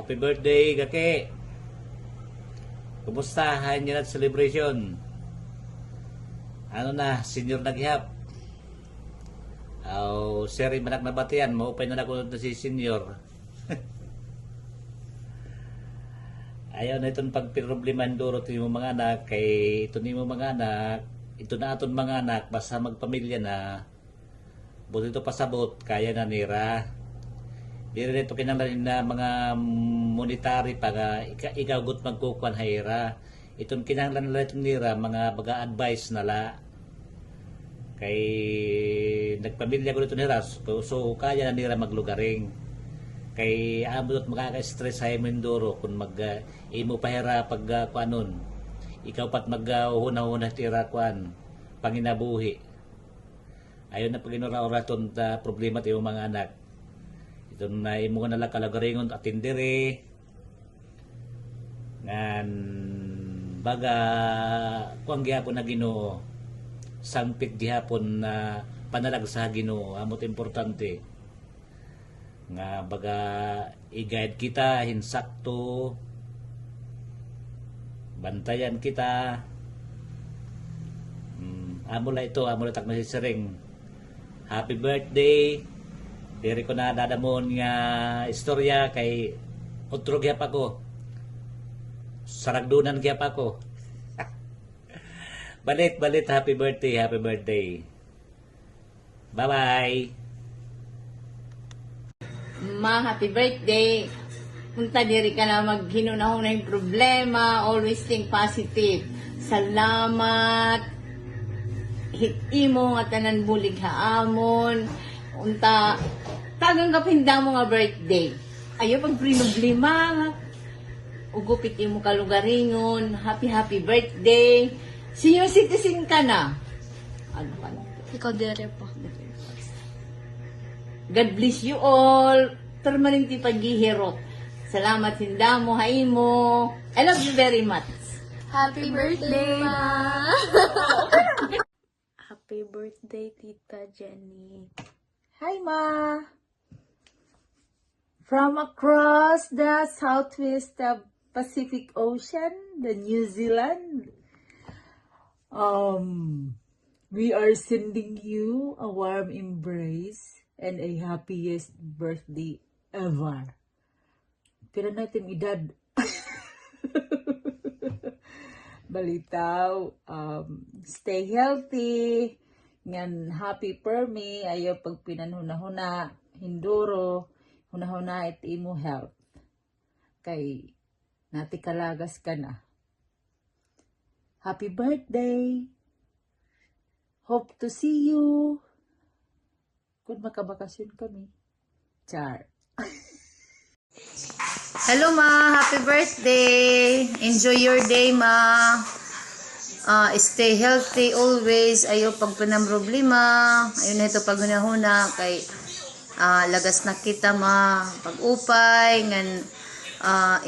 Happy birthday, Gake. Kumusta? Hanyan at celebration. Ano na, senior na gihap. Seri manak na batian, maupay na nakunod na si senior. Ayaw na itong pagpirobliman duro ito yung mga anak, kay ito ni mo mga anak, ito na aton mga anak, basta magpamilya na, buti ito pasabot, kaya na nira. Di rin ito kinalanin na mga monetary pa nga, ikaw gut magkukuhan hayra. Itong kinahanglan nila itong nira, mga baga-advice nala. Kay nagpamilya ko dito nira, so kaya na nira maglugaring. Kay amot makaka-stress sa Mindoro kung imo pahira pag kuanon. Ikaw pat mag-uhuna-huna tira kuan, panginabuhi. Ayon na paginura-ura ton problema ti mga anak. Ito na imo nga nala kalagaringon at tindiri. Ngan baga kuang gihapon na Ginoo, sangpit gihapon na panalag sa Ginoo, amot importante nga baga i-guide kita hinsakto, bantayan kita. Amula ito, amula tak masisering happy birthday. Diri ko na dadamon nga istorya kay otro gyap ako. Saragdunan gyap ako. Balit happy birthday, happy birthday. Bye-bye. Ma, happy birthday. Punta diri ka na maghinunahon yung problema. Always think positive. Salamat. Hitimo nga tanan bulig haamon. Unta, tagang kapinda mo nga birthday. Ayo pag problema. Ugupit mo kalugaringon. Happy birthday. Senior citizen ka na. Ano ka na? Ikaw dire pa. God bless you all. Permanent paghihirot. Salamat hindamo, haimo. I love you very much. Happy birthday, Ma! Happy birthday, Tita Jenny. Hi, Ma. From across the southwest of Pacific Ocean, the New Zealand, we are sending you a warm embrace and a happiest birthday ever. Pero natin edad. Balitaw, stay healthy, ngan happy per me, ayaw pag pinanhuna-huna, hinduro, huna-huna it imo health. Kay, nati kalagas ka na. Happy birthday! Hope to see you! Kung makabakasyon kami. Char. Hello, Ma. Happy birthday. Enjoy your day, Ma. Stay healthy always. Ayaw pag problema. Ayaw na ito pag hunahuna. Kay lagas na kita, Ma. Pag-upay. Ngan,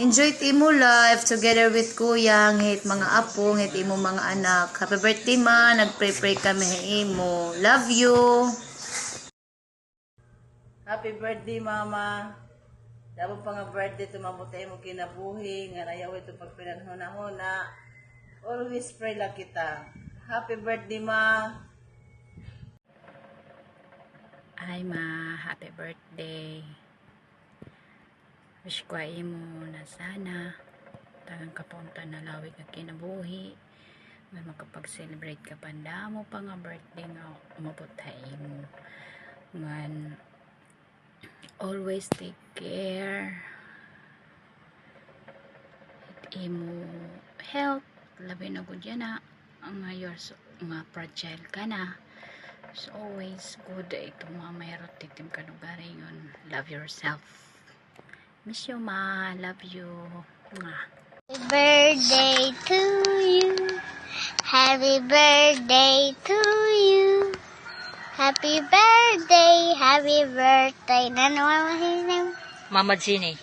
enjoy imo life together with Kuya. Ngit mga apo. Ngit imo mga anak. Happy birthday, Ma. Nag-pray kami imo. Love you. Happy birthday, Mama. Dapat pa nga birthday, tumabutay mo kinabuhi, nga nayaw ito pag pinanhuna-huna. Always pray lang kita. Happy birthday, Ma. Hi, Ma. Happy birthday. Wish ko ay mo na sana tagang kapunta na lawig na kinabuhi. May makapag-celebrate ka panda mo pa nga birthday nga umabutay mo. Ngan, always take care. Hit imo health. Labi na gud yan na. Nga yours, nga fragile ka na. So always good. Ito mga mayroon titim ka nugari yun. Love yourself. Miss you, Ma. Love you. Mwah. Happy birthday to you. Happy birthday to you. Happy birthday, happy birthday. Ano ang Mama Jeannie.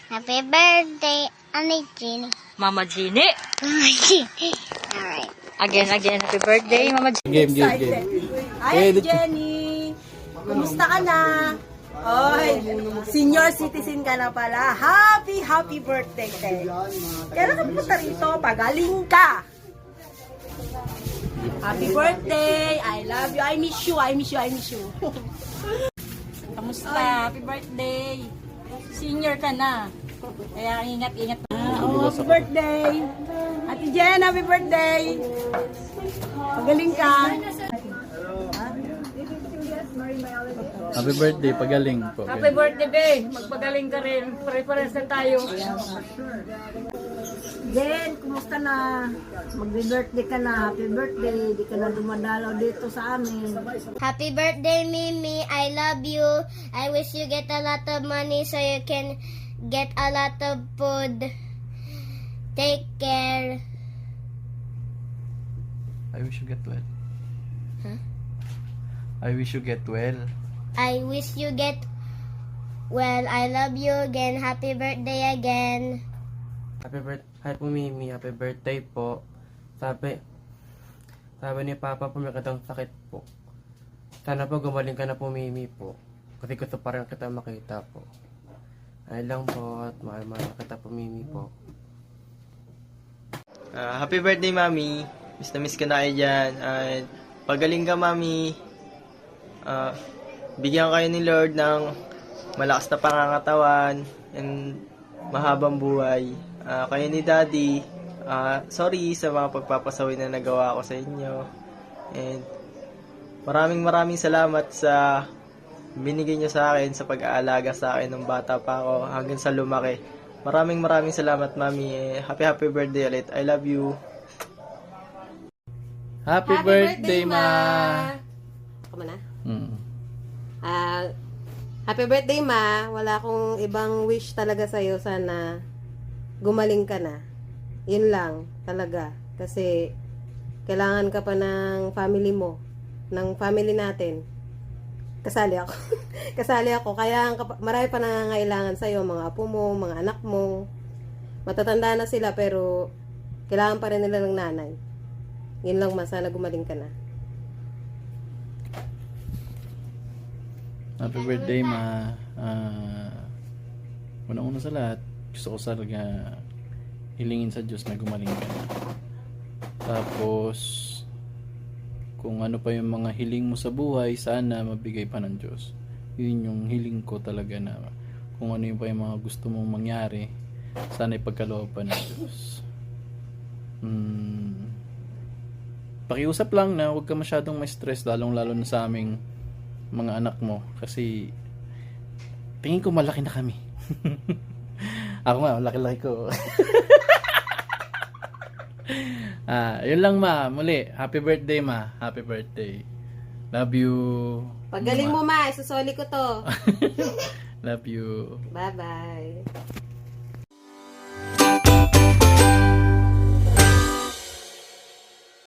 Happy birthday, Auntie Jeannie. Mama Jeannie. Mama Jeannie. Alright. Again. Happy birthday, Mama Jeannie. Game. Hi, Jenny! Kumusta ka na? Oy, senior citizen ka na pala. Happy birthday, te. Kailan ka pumunta rito? Pagaling ka. Happy birthday. I love you. I miss you. Kamusta? Happy birthday. Senior ka na. Kaya ingat-ingat. Happy birthday. Ate Jen, happy birthday. Pagaling ka. Happy birthday, pagaling po. Happy birthday, babe. Magpagaling ka rin. Pare-pares na tayo. Jen, kumusta na? Magbe-birthday ka na. Happy birthday. Di ka na dumadalaw dito sa amin. Happy birthday, Mimi. I love you. I wish you get a lot of money so you can get a lot of food. Take care. I wish you get well. Huh? I wish you get well. I wish you get well. I love you again. Happy birthday again. Hi po Mimi, happy birthday po. Sabi ni Papa po may katang sakit po. Sana po gumaling ka na po Mimi po. Kasi gusto pa rin kita makita po. Ay lang po at mahal kita po Mimi po. Happy birthday Mami. Miss na miss ka na kayo dyan. Pagaling ka Mami. Bigyan kayo ni Lord ng malakas na pangangatawan and mahabang buhay. Kayo ni Daddy, sorry sa mga pagpapasaway na nagawa ko sa inyo. And maraming salamat sa binigay nyo sa akin, sa pag-aalaga sa akin nung bata pa ako hanggang sa lumaki. Maraming salamat, Mami. Happy birthday ulit. I love you. Happy birthday, Ma! Ako na? Mm. Happy birthday, Ma. Wala akong ibang wish talaga sa'yo. Sana gumaling ka na. Yun lang, talaga. Kasi kailangan ka pa ng family mo. Ng family natin. Kasali ako. Kasali ako. Kaya marami pa nangangailangan sa'yo. Mga apo mo, mga anak mo. Matatanda na sila pero kailangan pa rin nila ng nanay. Yun lang, Ma. Sana gumaling ka na. Happy birthday, Ma. Una-una sa lahat, gusto ko talaga hilingin sa Diyos na gumaling ka na. Tapos, kung ano pa yung mga hiling mo sa buhay, sana mabigay pa ng Diyos. Yun yung hiling ko talaga na kung ano yung pa yung mga gusto mong mangyari, sana ipagkaloob pa ng Diyos. Pakiusap lang na huwag ka masyadong ma-stress, lalong-lalo na sa aming mga anak mo. Kasi tingin ko malaki na kami. Ako nga, laki-laki ko. Yun lang Ma, muli, happy birthday Ma, happy birthday. Love you. Pagaling mo Ma, isusoli ko to. Love you. Bye-bye.